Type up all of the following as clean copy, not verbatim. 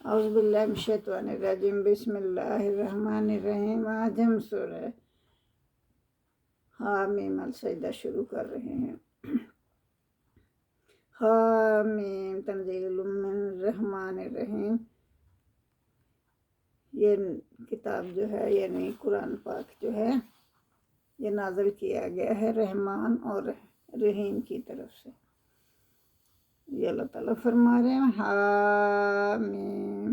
اعوذ باللہ من الشیطان الرجیم بسم اللہ الرحمن الرحیم۔ آج ہم سورہ حامیم السجدہ شروع کر رہے ہیں۔ حامیم تنزیل من الرحمن الرحیم۔ یہ کتاب جو ہے یعنی قرآن پاک جو ہے یہ نازل کیا گیا ہے رحمان اور رحیم کی طرف سے۔ یہ اللہ تعالیٰ فرما رہے ہیں حامیم،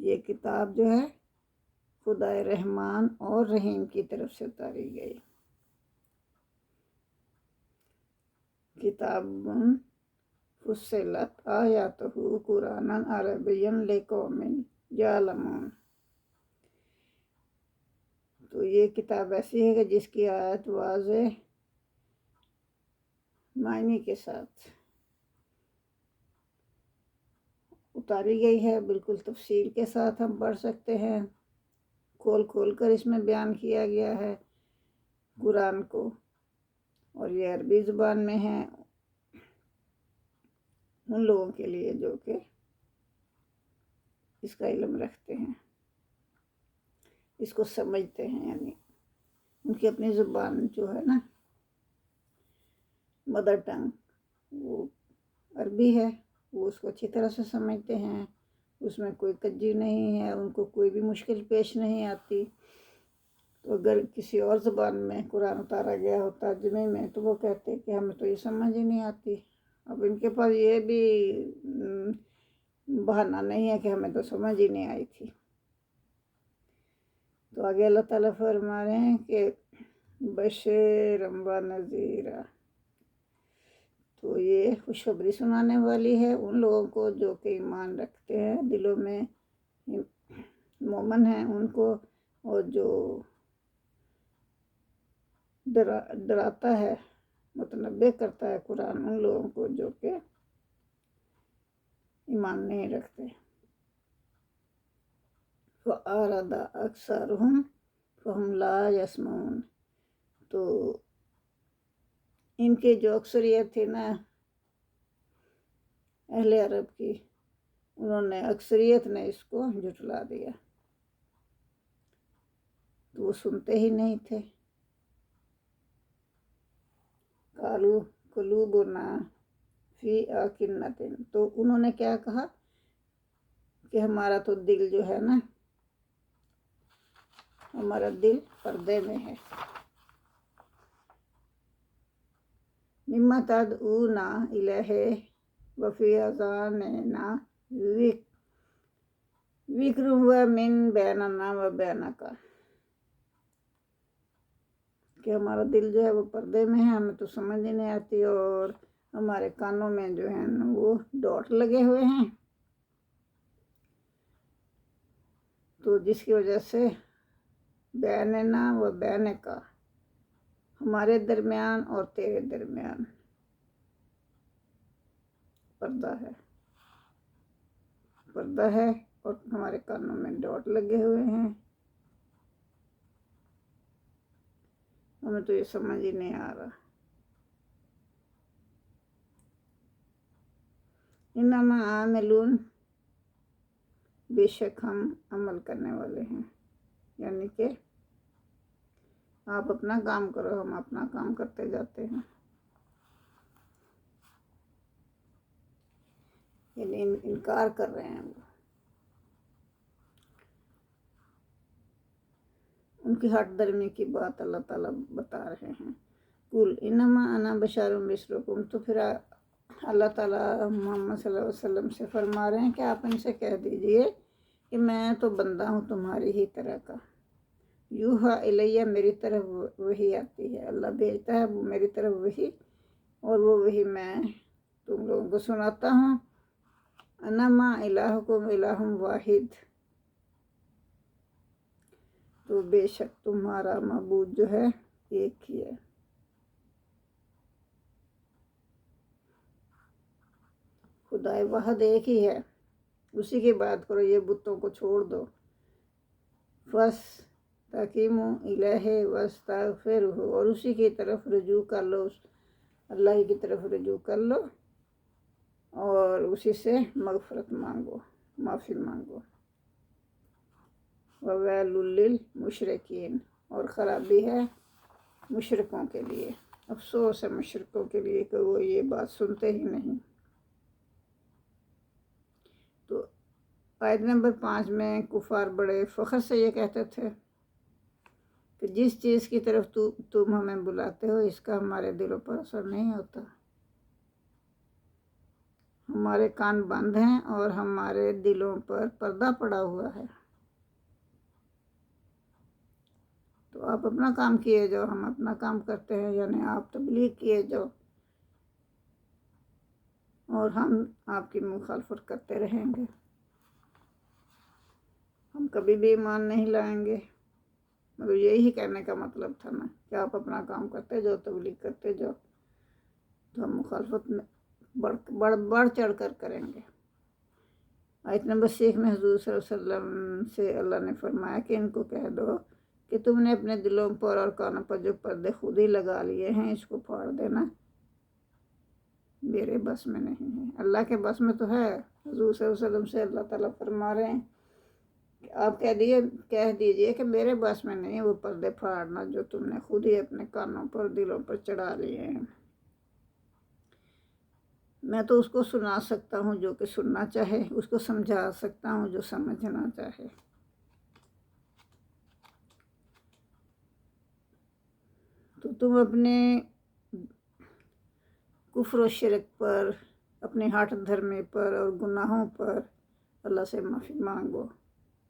یہ کتاب جو ہے خدا رحمان اور رحیم کی طرف سے اتاری گئی۔ کتاب فصلت آیاتہ قرآنا عربیا لقوم یعلمون۔ تو یہ کتاب ایسی ہے کہ جس کی آیت واضح معنی کے ساتھ اتاری گئی ہے، بالکل تفصیل کے ساتھ ہم پڑھ سکتے ہیں، کھول کھول کر اس میں بیان کیا گیا ہے قرآن کو، اور یہ عربی زبان میں ہے ان لوگوں کے لیے جو کہ اس کا علم رکھتے ہیں، اس کو سمجھتے ہیں، یعنی ان کی اپنی زبان جو ہے نا مدر ٹنگ وہ عربی ہے، وہ اس کو اچھی طرح سے سمجھتے ہیں، اس میں کوئی کجی نہیں ہے، ان کو کوئی بھی مشکل پیش نہیں آتی۔ تو اگر کسی اور زبان میں قرآن اتارا گیا ہو ترجمے میں تو وہ کہتے کہ ہمیں تو یہ سمجھ ہی نہیں آتی۔ اب ان کے پاس یہ بھی بہانہ نہیں ہے کہ ہمیں تو سمجھ ہی نہیں آئی تھی۔ تو آگے اللہ تعالیٰ فرما رہے ہیں کہ بشیرا و نذیرا، تو یہ خوشخبری سنانے والی ہے ان لوگوں کو جو کہ ایمان رکھتے ہیں، دلوں میں مومن ہیں ان کو، اور جو ڈراتا ہے، متنبہ کرتا ہے قرآن ان لوگوں کو جو کہ ایمان نہیں رکھتے۔ فَأَعْرَضَ أَكْثَرُهُمْ فَهُمْ لَا يَسْمَعُونَ، تو ان کی جو اکثریت تھی نا اہل عرب کی، انہوں نے اکثریت نے اس کو جھٹلا دیا، تو وہ سنتے ہی نہیں تھے۔ قالوا قلوبنا فی اکنۃ، تو انہوں نے کیا کہا کہ ہمارا تو دل جو ہے نا، ہمارا دل پردے میں ہے۔ مما تدعونا الیہ وفی اذاننا وقر من بیننا و بینک، کہ ہمارا دل جو ہے وہ پردے میں ہے، ہمیں تو سمجھ ہی نہیں آتی، اور ہمارے کانوں میں جو ہے نا وہ ڈوٹ لگے ہوئے ہیں، تو جس کی وجہ سے بیننا و بینک، ہمارے درمیان اور تیرے درمیان پردہ ہے اور ہمارے کانوں میں ڈوٹ لگے ہوئے ہیں، ہمیں تو یہ سمجھ ہی نہیں آ رہا۔ انما عاملون، بے شک ہم عمل کرنے والے ہیں، یعنی کہ آپ اپنا کام کرو، ہم اپنا کام کرتے جاتے ہیں، یعنی انکار کر رہے ہیں وہ، ان کی ہٹ درمی کی بات اللہ تعالیٰ بتا رہے ہیں۔ قل انما انا بشر مثلکم، تو پھر اللہ تعالیٰ محمد صلی اللہ علیہ وسلم سے فرما رہے ہیں کہ آپ ان سے کہہ دیجئے کہ میں تو بندہ ہوں تمہاری ہی طرح کا، یوحا الیہ، میری طرف وحی آتی ہے، اللہ بھیجتا ہے میری طرف وحی، اور وہ وحی میں تم لوگوں کو سناتا ہوں۔ انما الہکم الہ واحد، تو بے شک تمہارا معبود جو ہے ایک ہی ہے۔ خدا واحد ایک ہی ہے، اسی کی بات کرو، یہ بتوں کو چھوڑ دو۔ فاستقیموا الیہ واستغفرہ، اور اسی کی طرف رجوع کر لو، اللہ ہی کی طرف رجوع کر لو اور اسی سے مغفرت مانگو، معافی مانگو۔ وویل للمشرکین، اور خرابی ہے مشرکوں کے لیے، افسوس ہے مشرکوں کے لیے کہ وہ یہ بات سنتے ہی نہیں۔ تو آیت نمبر 5 میں کفار بڑے فخر سے یہ کہتے تھے کہ جس چیز کی طرف تم ہمیں بلاتے ہو اس کا ہمارے دلوں پر اثر نہیں ہوتا، ہمارے کان بند ہیں اور ہمارے دلوں پر پردہ پڑا ہوا ہے۔ تو آپ اپنا کام کیے جاؤ، ہم اپنا کام کرتے ہیں، یعنی آپ تبلیغ کیے جاؤ اور ہم آپ کی مخالفت کرتے رہیں گے، ہم کبھی بھی ایمان نہیں لائیں گے۔ مگر یہی کہنے کا مطلب تھا نا کہ آپ اپنا کام کرتے جاؤ، تبلیغ کرتے جاؤ، تو ہم مخالفت بڑھ چڑھ کر کریں گے۔ آیت نمبر 6 میں حضور صلی اللہ علیہ وسلم سے اللہ نے فرمایا کہ ان کو کہہ دو کہ تم نے اپنے دلوں پر اور کانوں پر جو پردے خود ہی لگا لیے ہیں اس کو پھاڑ دینا میرے بس میں نہیں ہے۔ اللہ کے بس میں تو ہے۔ حضور صلی اللہ علیہ وسلم سے اللہ تعالیٰ فرما رہے ہیں کہ آپ کہہ دیجئے کہ میرے بس میں نہیں وہ پردے پھاڑنا جو تم نے خود ہی اپنے کانوں پر دلوں پر چڑھا لیے ہیں۔ میں تو اس کو سنا سکتا ہوں جو کہ سننا چاہے، اس کو سمجھا سکتا ہوں جو سمجھنا چاہے۔ تو تم اپنے کفر و شرک پر، اپنے ہٹ دھرمی پر اور گناہوں پر اللہ سے معافی مانگو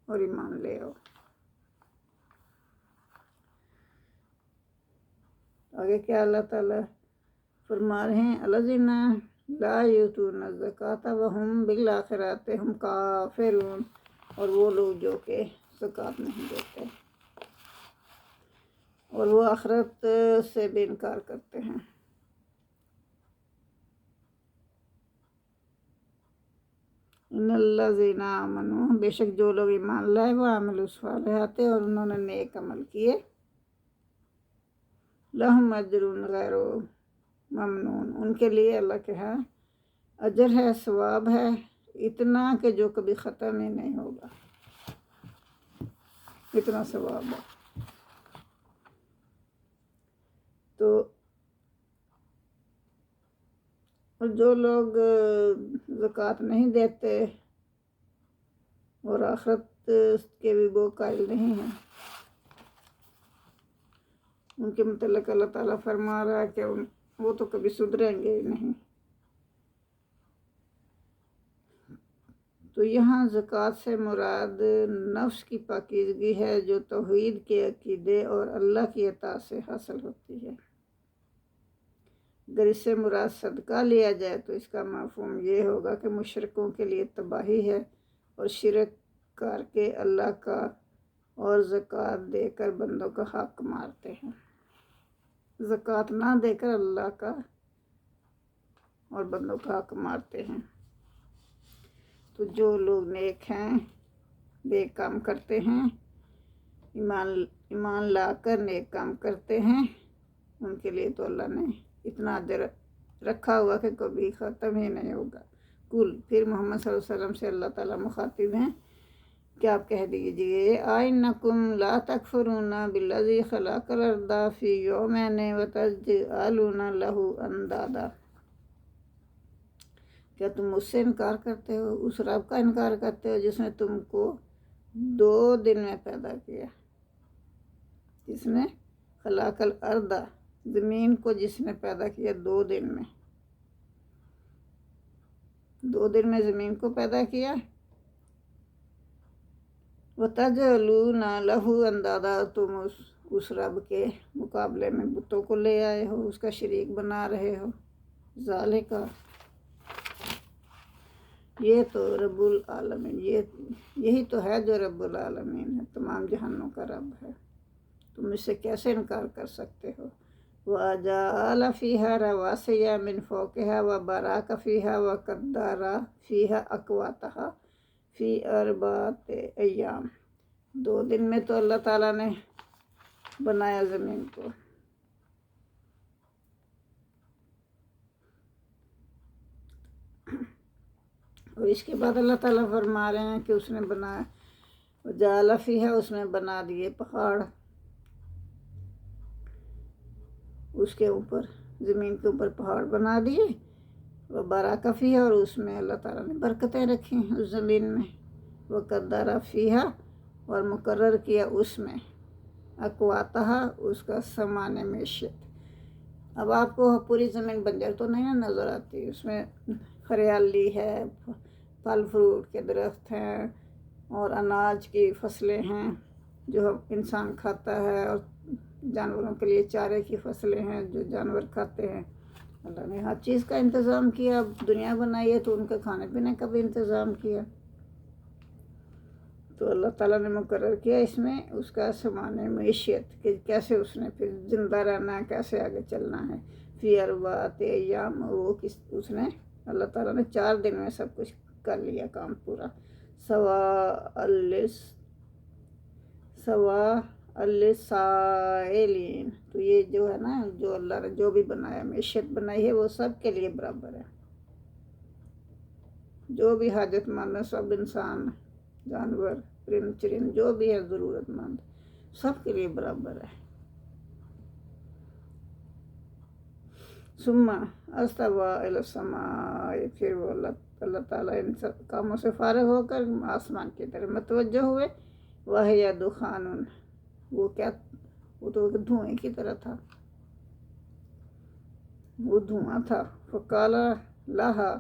اور ایمان لے آؤ۔ آگے کیا اللہ تعالیٰ فرما رہے ہیں؟ الذین لا یؤتون الزکاۃ وہم بالآخرۃ ہم کافرون، اور وہ لوگ جو کہ زکوٰۃ نہیں دیتے اور وہ آخرت سے بھی انکار کرتے ہیں۔ ان الذین آمنوا، بے شک جو لوگ ایمان لائے، وعملوا الصالحات، اور انہوں نے نیک عمل کیے، لہم اجر غیر ممنون، ان کے لیے اللہ کے ہاں اجر ہے، ثواب ہے، اتنا کہ جو کبھی ختم ہی نہیں ہوگا، اتنا ثواب ہے۔ تو جو لوگ زکوٰۃ نہیں دیتے اور آخرت کے بھی وہ قائل نہیں ہیں، ان کے متعلق اللہ تعالیٰ فرما رہا ہے کہ وہ تو کبھی سدھریں گے ہی نہیں۔ تو یہاں زکوٰۃ سے مراد نفس کی پاکیزگی ہے جو توحید کے عقیدے اور اللہ کی اطاعت سے حاصل ہوتی ہے۔ اگر اس سے مراد صدقہ لیا جائے تو اس کا مفہوم یہ ہوگا کہ مشرکوں کے لیے تباہی ہے اور شرک کر کے اللہ کا اور زکوٰۃ دے کر بندوں کا حق مارتے ہیں، زکوٰۃ نہ دے کر اللہ کا اور بندوں کا حق مارتے ہیں۔ تو جو لوگ نیک ہیں، نیک کام کرتے ہیں، ایمان لا کر نیک کام کرتے ہیں، ان کے لیے تو اللہ نے اتنا اجر رکھا ہوا کہ کبھی ختم ہی نہیں ہوگا۔ پھر محمد صلی اللہ علیہ وسلم سے اللہ تعالیٰ مخاطب ہیں کہ آپ کہہ دیجئے اَإِنَّكُمْ لَا تَكْفُرُونَ بِالَّذِي خَلَقَ الْأَرْضَ فِي يَوْمَيْنِ وَتَجْعَلُونَ لَهُ أَندَادًا، کیا تم اس سے انکار کرتے ہو، اس رب کا انکار کرتے ہو جس نے تم کو 2 دن میں پیدا کیا، جس نے خلق الارض، زمین کو جس نے پیدا کیا 2 دن میں، 2 دن میں زمین کو پیدا کیا۔ وَتَجْعَلُونَ لَهُ أَندَادًا، تم اس رب کے مقابلے میں بتوں کو لے آئے ہو، اس کا شریک بنا رہے ہو۔ ذالک، یہ تو رب العالمین، یہی تو ہے جو رب العالمین ہے، تمام جہانوں کا رب ہے، تم اس سے کیسے انکار کر سکتے ہو؟ وَجَعَلَ فِيهَا رَوَاسِيَ مِن فَوْقِهَا وَبَارَكَ فِيهَا وَقَدَّرَ فِيهَا أَقْوَاتَهَا فِي 4 أَيَّامٍ، 2 دن میں تو اللہ تعالیٰ نے بنایا زمین کو۔ اور اس کے بعد اللہ تعالیٰ فرما رہے ہیں کہ اس نے بنایا جعل فیہا، اس نے بنا دیے پہاڑ اس کے اوپر، زمین کے اوپر پہاڑ بنا دیے، وہ بارک فیہا، اور اس میں اللہ تعالیٰ نے برکتیں رکھی اس زمین میں، وہ قدر فیہا، اور مقرر کیا اس میں اقواتہا، اس کا سامان معیشت۔ اب آپ کو پوری زمین بنجر تو نہیں نا نظر آتی، اس میں ہریالی ہے، پھل فروٹ کے درخت ہیں اور اناج کی فصلیں ہیں جو انسان کھاتا ہے، اور جانوروں کے لیے چارے کی فصلیں ہیں جو جانور کھاتے ہیں۔ اللہ نے ہر چیز کا انتظام کیا، اب دنیا بنائی ہے تو ان کے کھانے پینے کا بھی انتظام کیا، تو اللہ تعالیٰ نے مقرر کیا اس میں اس کا سامان معیشت کہ کیسے اس نے پھر زندہ رہنا ہے، کیسے آگے چلنا ہے۔ فی اربعۃ ایام، وہ اس نے اللہ تعالیٰ نے 4 دن میں سب کچھ کر لیا کام پورا۔ سواء للسائلین، تو یہ جو ہے نا، جو اللہ نے جو بھی بنایا، معیشت بنائی ہے، وہ سب کے لیے برابر ہے، جو بھی حاجت مند ہے، سب انسان، جانور، پرند چرند، جو بھی ہے ضرورت مند، سب کے لیے برابر ہے۔ ثم استوى الى السماء، پھر وہ اللہ تعالیٰ ان سب کاموں سے فارغ ہو کر آسمان کی طرف متوجہ ہوئے۔ وَهِيَ دُخَانٌ، وہ کیا، وہ تو دھوئیں کی طرح تھا، وہ دھواں تھا۔ فقال لها،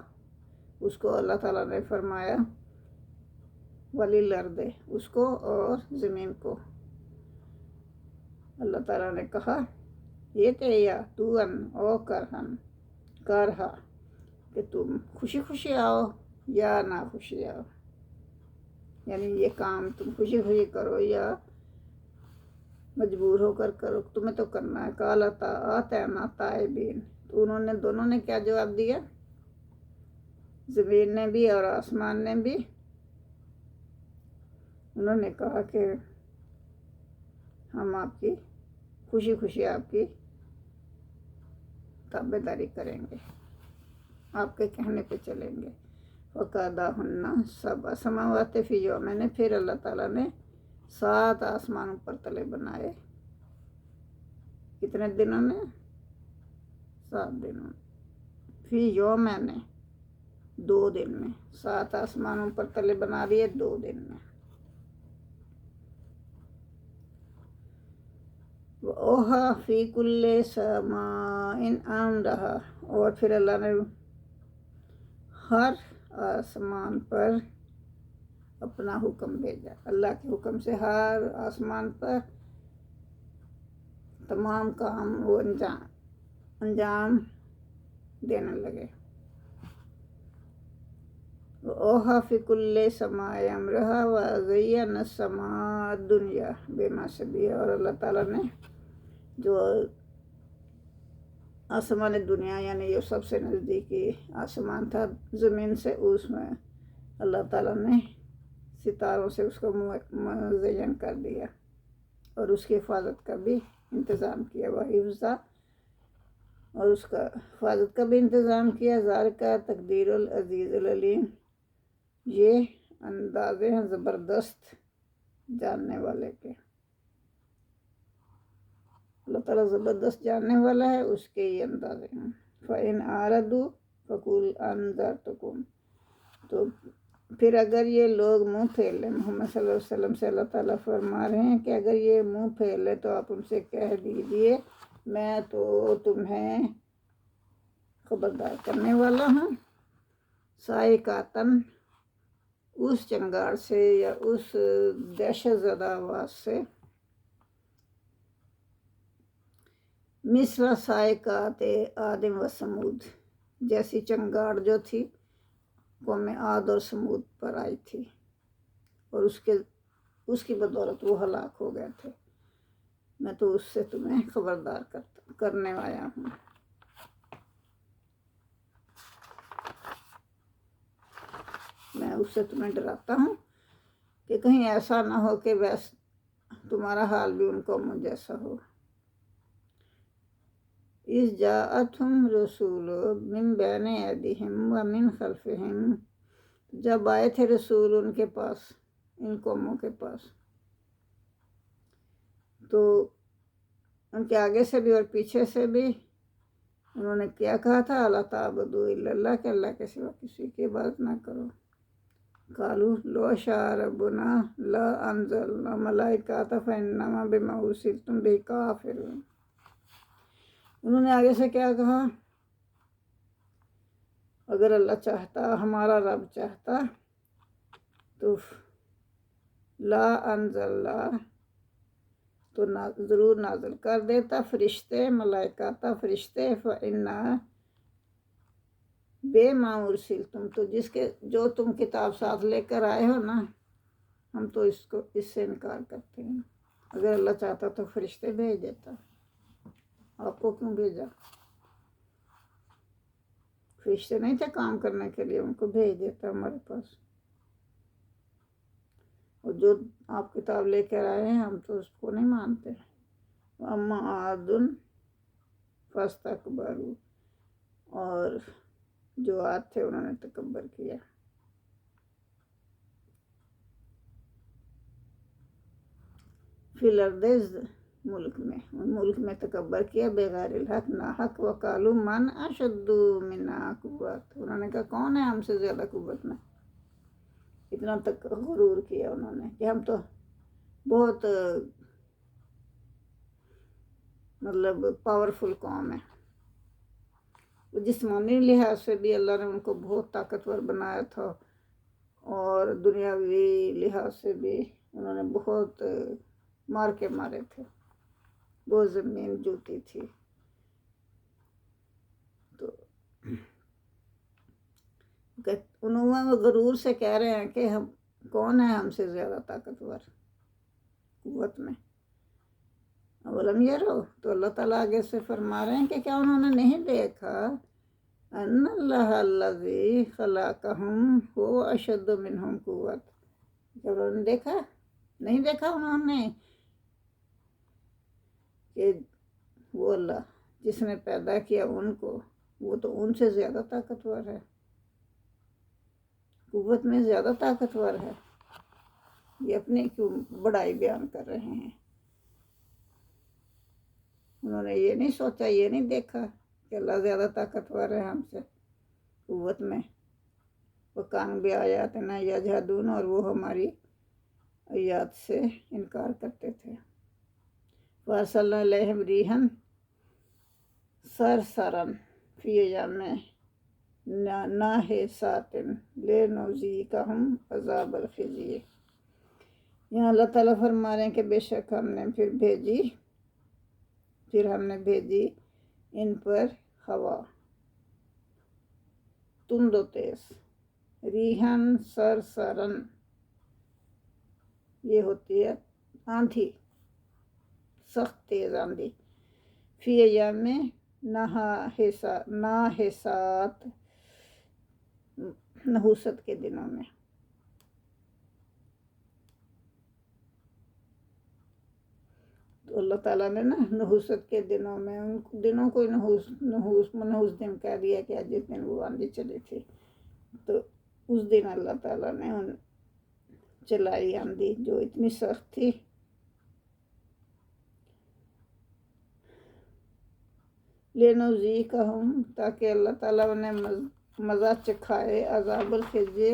اس کو اللہ تعالیٰ نے فرمایا، وَلِلْأَرْضِ، اس کو اور زمین کو اللہ تعالیٰ نے کہا، یہ کہ یا تو او کرہا، کہ تم خوشی خوشی آؤ یا نہ خوشی آؤ، یعنی یہ کام تم خوشی خوشی کرو یا مجبور ہو کر کرو، تمہیں تو کرنا ہے۔ قالتا آتینا طائبین، تو انہوں نے دونوں نے کیا جواب دیا، زمین نے بھی اور آسمان نے بھی، انہوں نے کہا کہ ہم آپ کی خوشی خوشی آپ کی تابعداری کریں گے، آپ کے کہنے پہ چلیں گے۔ وَقَضَاهُنَّ سَبْعَ سَمَاوَاتٍ فِي يَوْمَيْنِ، پھر اللہ تعالیٰ نے 7 آسمان اوپر تلے بنائے، کتنے دنوں میں، 7 دنوں میں، فی یومین، 2 دن میں، 7 آسمان اوپر تلے بنا دیے 2 دن میں۔ وَأَوْحَىٰ فِي كُلِّ سَمَاءٍ أَمْرَهَا، اور پھر اللہ نے ہر آسمان پر اپنا حکم بھیجا، اللہ کے حکم سے ہر آسمان پر تمام کام وہ انجام دینے لگے۔ وَأَوْحَىٰ فِي كُلِّ سَمَاءٍ أَمْرَهَا وَزَيَّنَا السَّمَاءَ الدُّنْيَا بِمَصَابِيحَ، اور اللہ تعالیٰ نے جو آسمان دنیا، یعنی یہ سب سے نزدیکی آسمان تھا زمین سے، اس میں اللہ تعالیٰ نے ستاروں سے اس کو مزین کر دیا، اور اس کی حفاظت کا بھی انتظام کیا، وحفظہ، اور اس کا حفاظت کا بھی انتظام کیا۔ ذالک تقدیر العزیز العلیم، یہ اندازے ہیں زبردست جاننے والے کے، اللہ تعالیٰ زبردست جاننے والا ہے، اس کے یہ اندازے ہیں۔ فَإِنْ أَعْرَضُوا فَقُلْ أَنذَرْتُكُمْ، تو پھر اگر یہ لوگ منہ پھیر لیں، محمد صلی اللہ علیہ وسلم سے اللہ تعالیٰ فرما رہے ہیں کہ اگر یہ منہ پھیر لیں تو آپ ان سے کہہ دیجئے میں تو تمہیں خبردار کرنے والا ہوں، صاعقۃ، اس چنگاڑ سے یا اس دہشت زدہ آواز سے، مثل صاعقۃ عاد و ثمود، جیسی چنگاڑ جو تھی قوم عاد اور ثمود پر آئی تھی، اور اس کی بدولت وہ ہلاک ہو گئے تھے، میں تو اس سے تمہیں خبردار کرنے آیا ہوں۔ میں اس سے تمہیں ڈراتا ہوں کہ کہیں ایسا نہ ہو کہ تمہارا حال بھی ان قوموں جیسا ہو۔ اذ جاءتهم رسول من بین ایدیہم ومن خلفہم، جب آئے تھے رسول ان کے پاس، ان قوموں کے پاس، تو ان کے آگے سے بھی اور پیچھے سے بھی انہوں نے کیا کہا تھا؟ اللہ تعبدوا الا اللہ، کہ اللہ کے سوا کسی کی عبادت نہ کرو۔ قالوا لو شاء ربنا لا انزلنا ملائکۃ فانما بما ارسلتم به کافرون۔ انہوں نے آگے سے کیا کہا؟ اگر اللہ چاہتا، ہمارا رب چاہتا تو لا انزلنا، تو ضرور نازل کر دیتا فرشتے، ملائکہ فرشتے، فإنا بے ما ارسلتم، تو جو تم کتاب ساتھ لے کر آئے ہو نا، ہم تو اس سے انکار کرتے ہیں۔ اگر اللہ چاہتا تو فرشتے بھیج دیتا، آپ کو کیوں بھیجا؟ فرشتے نہیں تھے کام کرنے کے لیے، ان کو بھیج دیتا ہمارے پاس۔ اور جو آپ کتاب لے کر آئے ہیں ہم تو اس کو نہیں مانتے۔ اما عاد فاستکبروا، اور جو عاد تھے انہوں نے تکبر کیا۔ فی الارض، ملک میں تکبر کیا، بغیر الحق، ناحق، وقالوا من اشد منا قوت، انہوں نے کہا کون ہے ہم سے زیادہ قوت میں؟ اتنا تک غرور کیا انہوں نے کہ ہم تو بہت مطلب پاورفل قوم ہے۔ جسمانی لحاظ سے بھی اللہ نے ان کو بہت طاقتور بنایا تھا، اور دنیاوی لحاظ سے بھی انہوں نے بہت مار کے مارے تھے، بہت زمین جوتی تھی۔ تو انہوں غرور سے کہہ رہے ہیں کہ ہم کون ہے ہم سے زیادہ طاقتور قوت میں؟ اولم یرو، تو اللہ تعالیٰ آگے سے فرما رہے ہیں کہ کیا انہوں نے نہیں دیکھا ان اللہ الذی خلقہم هو اشد منہم قوت، جب انہوں نے دیکھا، نہیں دیکھا انہوں نے کہ وہ اللہ جس نے پیدا کیا ان کو، وہ تو ان سے زیادہ طاقتور ہے، قوت میں زیادہ طاقتور ہے۔ یہ اپنے کیوں بڑائی بیان کر رہے ہیں؟ انہوں نے یہ نہیں سوچا، یہ نہیں دیکھا کہ اللہ زیادہ طاقتور ہے ہم سے قوت میں۔ وَكَانُوا بِآيَاتِنَا يَجْحَدُونَ، اور وہ ہماری آیات سے انکار کرتے تھے۔ وَأَرْسَلْنَا إِلَيْهِمْ رِيحًا صَرْصَرًا فِي أَيَّامٍ نَاحِسَاتٍ لِنُذِيقَهُمْ عَذَابَ الْخِزْيِ۔ یہاں اللہ تعالیٰ فرما رہے ہیں کہ بے شک ہم نے بھیجی ان پر ہوا تند و تیز، ریحن سرسرن، یہ ہوتی ہے آندھی، سخت تیز آندھی، فی ایام ناحسات، نحوست کے دنوں میں۔ تو اللہ تعالیٰ نے نا نحوست کے دنوں میں، ان دنوں کو منحوس دن کہہ دیا کہ جس دن وہ آندھی چلی تھی، تو اس دن اللہ تعالیٰ نے چلائی آندھی جو اتنی سخت تھی۔ لِنُذِيقَهُمْ، تاکہ اللہ تعالیٰ انہیں مزہ چکھائے، عذاب الخزي،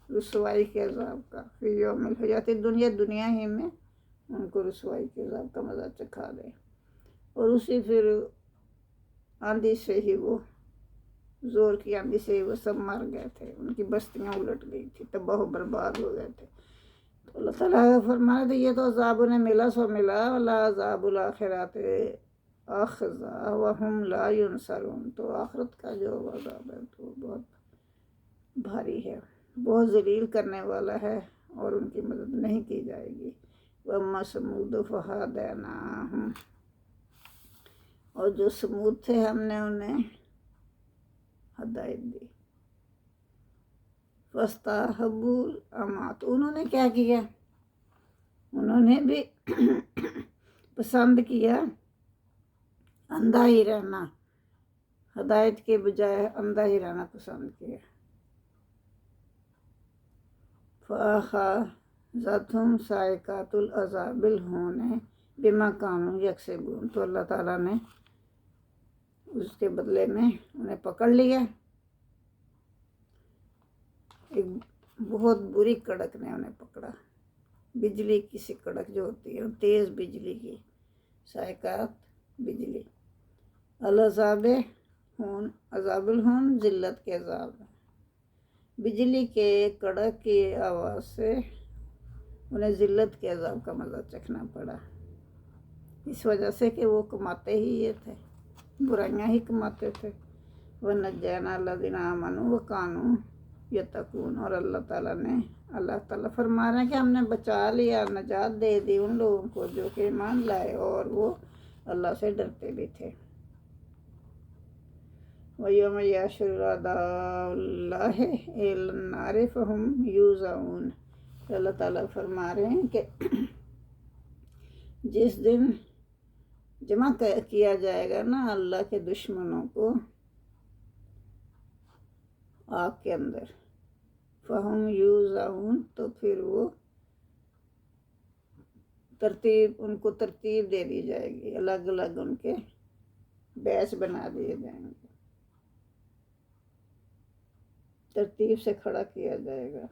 رسوائی کے عذاب کا، فی یوم الحیات الدنیا، دنیا ہی میں ان کو رسوائی کے عذاب کا مزہ چکھا دے۔ اور اسی پھر آندھی سے ہی، وہ زور کی آندھی سے ہی وہ سب مر گئے تھے، ان کی بستیاں الٹ گئی تھی، تباہ و برباد ہو گئے تھے۔ تو اللہ تعالیٰ فرمایا تھا یہ تو عذاب انہیں ملا سو ملا، وَلَا عَذَابُ الْآخِرَةِ أَخْزَىٰ وَهُمْ لَا يُنصَرُونَ، تو آخرت کا جو عذاب ہے تو بہت بھاری ہے، بہت ذلیل کرنے والا ہے، اور ان کی مدد نہیں کی جائے گی۔ وَأَمَّا ثَمُودُ فَهَدَيْنَاهُمْ، اور جو سمود تھے ہم نے انہیں ہدایت دی۔ فَاسْتَحَبُّوا الْعَمَىٰ، تو انہوں نے کیا کیا؟ انہوں نے بھی پسند کیا اندھا ہی رہنا، ہدایت کے بجائے اندھا ہی رہنا پسند کیا۔ فَأَخَذَتْهُمْ صَاعِقَةُ الْعَذَابِ الْهُونِ بِمَا كَانُوا يَكْسِبُونَ، تو اللہ تعالیٰ نے اس کے بدلے میں انہیں پکڑ لیا، ایک بہت بری کڑک نے انہیں پکڑا، بجلی کی سی کڑک جو ہوتی ہے، تیز بجلی کی، صاعقات بجلی، العذاب ہون، عذاب الہون ذلت کے عذاب، بجلی کے کڑک کی آواز سے انہیں ذلت کے عذاب کا مزہ چکھنا پڑا، اس وجہ سے کہ وہ کماتے ہی یہ تھے، برائیاں ہی کماتے تھے۔ وَنَجَّيْنَا الَّذِينَ آمَنُوا وَكَانُوا يَتَّقُونَ، اور اللہ تعالیٰ فرما رہے ہیں کہ ہم نے بچا لیا، نجات دے دی ان لوگوں کو جو کہ ایمان لائے اور وہ اللہ سے ڈرتے بھی تھے۔ وَيَوْمَ يَحْشُرُ أَعْدَاءُ اللَّهِ إِلَى النَّارِ فَهُمْ يُوزَعُونَ، اللہ تعالیٰ فرما رہے ہیں کہ جس دن جمع کیا جائے گا نا اللہ کے دشمنوں کو آگ کے اندر، فَهُمْ يُوزَعُونَ، تو پھر وہ ان کو ترتیب دے دی جائے گی، الگ الگ ان کے بیچ بنا دیے جائیں گے، ترتیب سے کھڑا کیا جائے گا،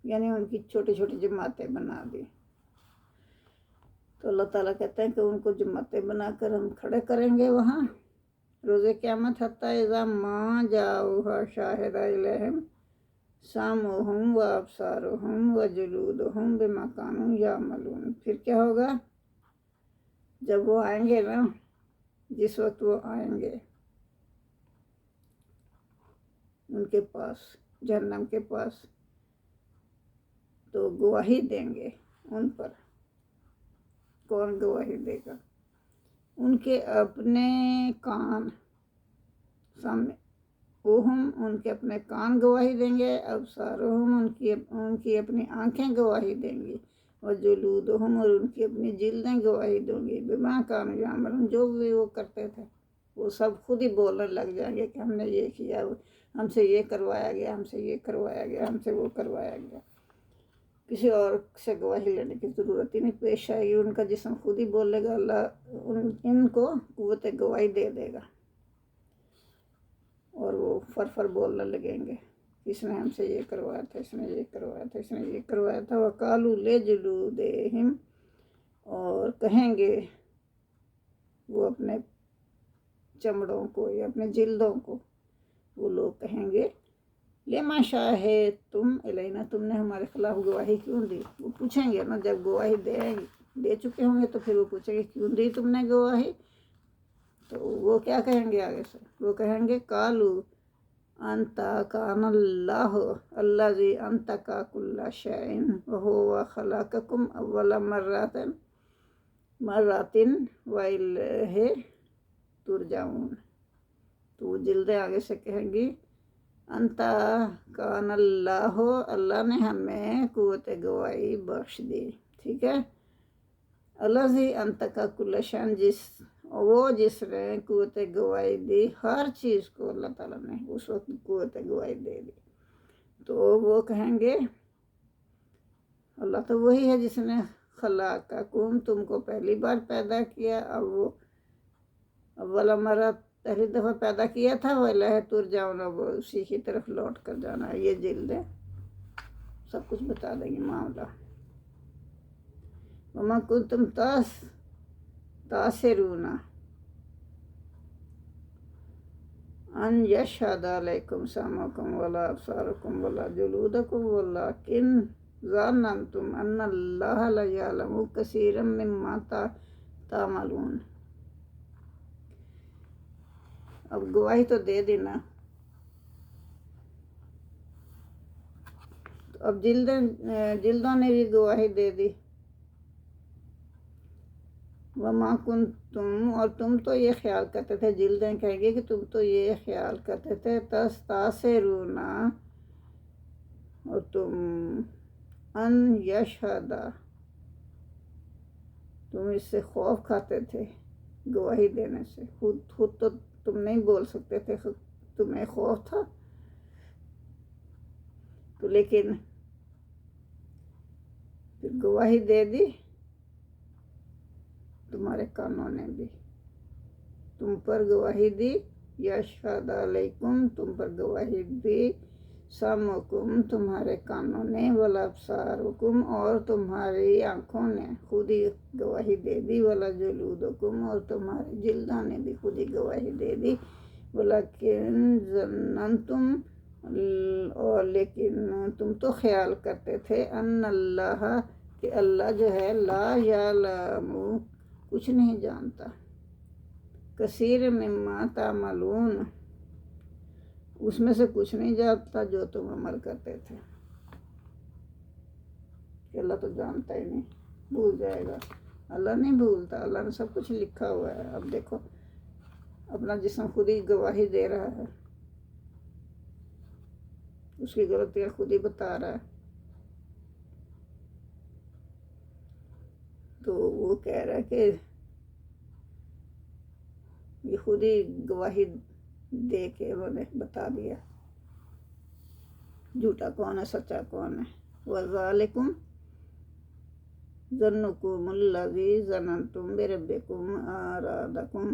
یعنی ان کی چھوٹی چھوٹی جماعتیں بنا دی۔ تو اللہ تعالیٰ کہتے ہیں کہ ان کو جماعتیں بنا کر ہم کھڑے کریں گے وہاں روز قیامت، حتیٰ اذا ما جاؤها شاہد علیہم سامعهم وابصارهم وجلودهم بما كانوا یعملون، پھر کیا ہوگا جب وہ آئیں گے نا، جس وقت وہ آئیں گے ان کے پاس، جہنم کے پاس، تو گواہی دیں گے ان پر۔ کون گواہی دے گا؟ ان کے اپنے کان، سامنے ان کے اپنے کان گواہی دیں گے، ابصارہم ان کی اپنی آنکھیں گواہی دیں گی، وجلودہم اور ان کی اپنی جلدیں گواہی دیں گی، بما کانوا یعملون، جو بھی وہ کرتے تھے، وہ سب خود ہی بولنے لگ جائیں گے کہ ہم نے یہ کیا، ہم سے یہ کروایا گیا، ہم سے یہ کروایا گیا، ہم سے وہ کروایا گیا، کسی اور سے گواہی لینے کی ضرورت ہی نہیں پیش آئے گی، ان کا جسم خود ہی بولے گا، اللہ ان کو قوت گواہی دے دے گا، اور وہ فر بولنے لگیں گے، اس نے ہم سے یہ کروایا تھا، اس نے یہ کروایا تھا، اس نے یہ کروایا تھا۔ وَقَالُوا لِجُلُودِهِمْ، اور کہیں گے وہ اپنے چمڑوں کو یا اپنے جلدوں کو، وہ لوگ کہیں گے لِمَا شَاهِدتُمْ عَلَيْنَا، تم نے ہمارے خلاف گواہی کیوں دی؟ وہ پوچھیں گے نا، جب گواہی دے چکے ہوں گے تو پھر وہ پوچھیں گے کیوں دی تم نے گواہی؟ تو وہ کیا کہیں گے آگے سے؟ وہ کہیں گے قَالُوا أَنْطَقَنَا اللَّهُ الَّذِي أَنْطَقَ كُلَّ شَيْءٍ وَهُوَ خَلَقَكُمْ أَوَّلَ مَرَّةٍ وَإِلَيْهِ تُرْجَعُونَ، تو وہ جلدیں آگے سے کہیں گی انطقنا اللہ، اللہ نے ہمیں قوت گواہی بخش دی، ٹھیک ہے، الذی انطق کل شیء، جس نے قوت گواہی دی ہر چیز کو، اللہ تعالیٰ نے اس وقت قوت گواہی دے دی، تو وہ کہیں گے اللہ تو وہی ہے جس نے خلقکم، تم کو پہلی بار پیدا کیا، اب وہ اول مرہ پہلی دفعہ پیدا کیا تھا، وَإِلَيْهِ تُرْجَعُونَ، وہ اسی کی طرف لوٹ کر جانا ہے، یہ جلدیں سب کچھ بتا دیں گی معاملہ۔ وَمَا كُنْتُمْ تَأْثِرُونَ أَنْ يَشْهَدَ عَلَيْكُمْ سَمْعُكُمْ وَلَا أَبْصَارُكُمْ وَلَا جُلُودُكُمْ وَلَكِنْ ظَنَنْتُمْ أَنَّ اللَّهَ لَيَعْلَمُ كَثِيرًا مِّمَّا تَعْمَلُونَ، اب گواہی تو دے دینا، اب جلدوں نے بھی گواہی دے دی، وما کنتم، اور تم تو یہ خیال کرتے تھے، جلدیں کہیں گے کہ تم تو یہ خیال کرتے تھے، تستاثرون، اور تم ان یشہد، تم اس سے خوف کھاتے تھے گواہی دینے سے، خود تو تم نہیں بول سکتے تھے، تمہیں خوف تھا، تو لیکن پھر گواہی دے دی تمہارے کانوں نے بھی، تم پر گواہی دی، یشہد علیکم تم پر گواہی دی، سمعکم تمہارے کانوں نے، والابصارکم اور تمہاری آنکھوں نے خود ہی گواہی دے دی، ولجلودکم اور تمہاری جلدوں نے بھی خود ہی گواہی دے دی، ولیکن ظننتم اور لیکن تم تو خیال کرتے تھے، ان اللہ کہ اللہ جو ہے لا یعلم کچھ نہیں جانتا، کثیر مما تعملون اس میں سے کچھ نہیں جانتا جو تم عمل کرتے تھے، کہ اللہ تو جانتا ہی نہیں، بھول جائے گا۔ اللہ نہیں بھولتا، اللہ نے سب کچھ لکھا ہوا ہے۔ اب دیکھو اپنا جسم خود ہی گواہی دے رہا ہے، اس کی غلطیاں خود ہی بتا رہا ہے، تو وہ کہہ رہا ہے کہ یہ خود ہی گواہی دے کے انہوں نے بتا دیا جھوٹا کون ہے سچا کون ہے۔ وَذَلِكُمْ ظَنُّكُمُ الَّذِي ظَنَنْتُمْ بِرَبِّكُمْ أَرْدَاكُمْ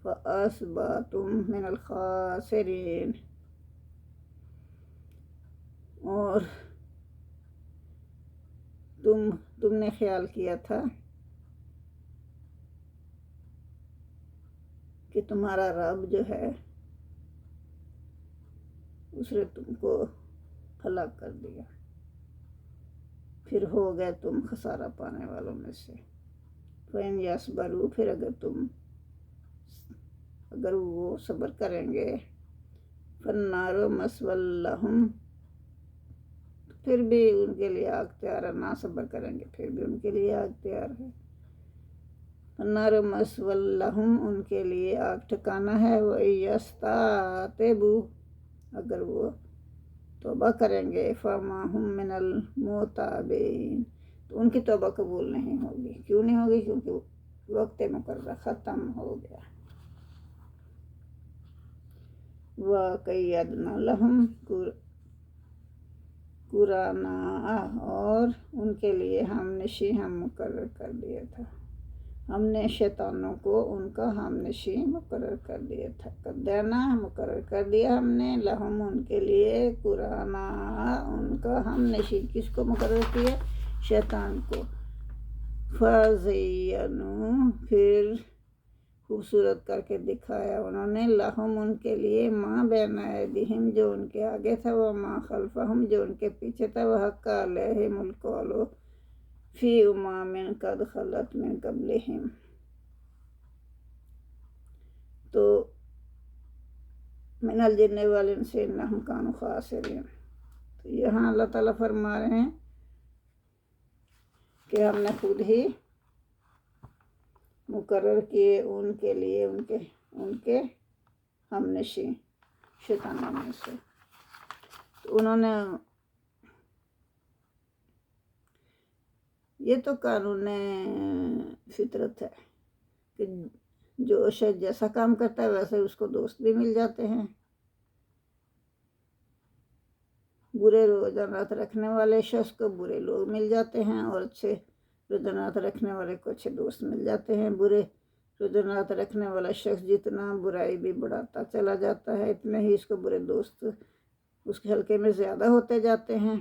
فَأَصْبَحْتُمْ مِنَ الْخَاسِرِينَ، اور تم نے خیال کیا تھا کہ تمہارا رب جو ہے اس نے تم کو ہلاک کر دیا، پھر ہو گئے تم خسارہ پانے والوں میں سے۔ فَإِنْ يَصْبِرُوا پھر اگر وہ صبر کریں گے، فَالنَّارُ مَثْوًى لَهُمْ پھر بھی ان کے لیے آگ تیار ہے، نہ صبر کریں گے پھر بھی ان کے لیے آگ تیار ہے۔ فَالنَّارُ مَثْوًى لَهُمْ ان کے لیے آگ ٹھکانہ ہے۔ وَإِن اگر وہ توبہ کریں گے، فَمَا هُم مِّنَ الْمُتَابِعِينَ تو ان کی توبہ قبول نہیں ہوگی۔ کیوں نہیں ہوگی؟ کیونکہ وقت مقررہ ختم ہو گیا۔ وَقَيَّضْنَا لَهُمْ قُرَنَاءَ اور ان کے لیے ہم نشیں ہم مقرر کر دیا تھا، ہم نے شیطانوں کو ان کا ہم نشیں مقرر کر دیا تھا، قدینا مقرر کر دیا ہم نے، لہم ان کے لیے، قرآناء ان کا ہم نشیں، کس کو مقرر کیا؟ شیطان کو۔ فَزَيَّنُوا پھر خوبصورت کر کے دکھایا انہوں نے، لہم ان کے لیے، ما بین ایدیہم جو ان کے آگے تھا، وما خلفہم جو ان کے پیچھے تھا، وحق علیہم القول فی امم قد خلت من قبلہم تو من الجن والانس انہم کانوا خاسرین۔ تو یہاں اللہ تعالیٰ فرما رہے ہیں کہ ہم نے خود ہی مقرر کیے ان کے لیے ان کے ہم نشیں شیطانوں میں سے۔ تو انہوں نے یہ تو قانون فطرت ہے کہ جو شخص جیسا کام کرتا ہے ویسے اس کو دوست بھی مل جاتے ہیں، برے رجحانات رکھنے والے شخص کو برے لوگ مل جاتے ہیں، اور اچھے رجحانات رکھنے والے کو اچھے دوست مل جاتے ہیں۔ برے رجحانات رکھنے والا شخص جتنا برائی بھی بڑھاتا چلا جاتا ہے، اتنے ہی اس کو برے دوست اس کے حلقے میں زیادہ ہوتے جاتے ہیں،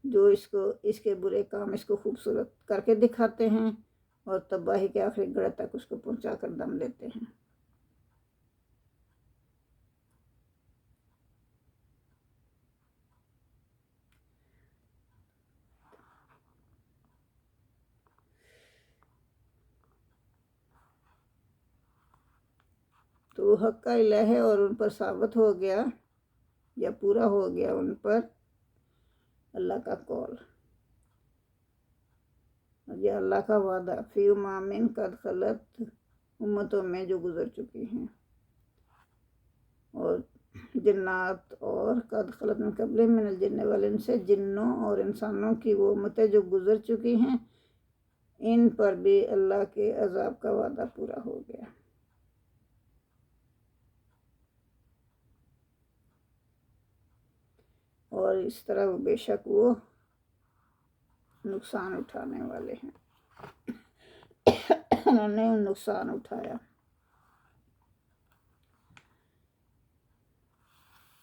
جو اس کے برے کام اس کو خوبصورت کر کے دکھاتے ہیں اور تباہی کے آخری گڑھ تک اس کو پہنچا کر دم لیتے ہیں۔ تو وہ حق کا الہ ہے اور ان پر ثابت ہو گیا یا پورا ہو گیا ان پر اللہ کا قول، یہ اللہ کا وعدہ، فی امم قد خلت امتوں میں جو گزر چکی ہیں، اور جنات اور قد خلت من قبل من الجن والانس جنوں اور انسانوں کی وہ امتیں جو گزر چکی ہیں، ان پر بھی اللہ کے عذاب کا وعدہ پورا ہو گیا۔ اور اس طرح بے شک وہ نقصان اٹھانے والے ہیں، انہوں نے نقصان اٹھایا۔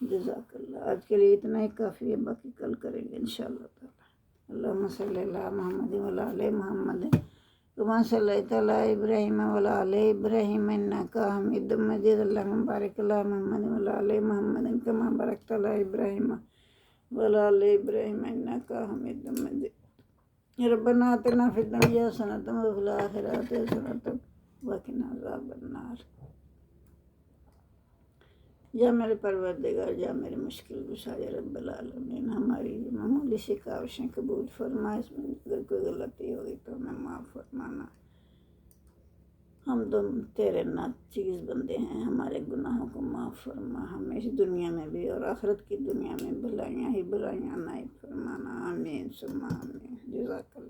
جزاک اللہ۔ آج کے لیے اتنا ہی کافی ہے، باقی کل کریں گے انشاءاللہ تعالی۔ اللہم صلی اللہ محمد وعلی آل محمد کما صلیت علی ابراہیم وعلی آل ابراہیم انک حمید مجید۔ اللہم بارک علی محمد وعلی آل محمد کما بارکت علی ابراہیم وعلی آل ابراہیم انک حمید مجید۔ ربنا آتنا فی الدنیا حسنۃ وفی الآخرۃ حسنۃ وقنا عذاب النار۔ یا میرے پروردگار، یا میرے مشکل کشا، یا رب العالمین، ہماری معمولی سی کاوشیں قبول فرما، اس میں اگر کوئی غلطی ہوگی تو ہمیں معاف فرمانا۔ ہم تو تیرے ناچیز بندے ہیں، ہمارے گناہوں کو معاف فرما، ہمیں اس دنیا میں بھی اور آخرت کی دنیا میں بھلائیاں ہی بھلائیاں عنایت فرمانا، آمین ثم آمین۔ جزاک اللہ۔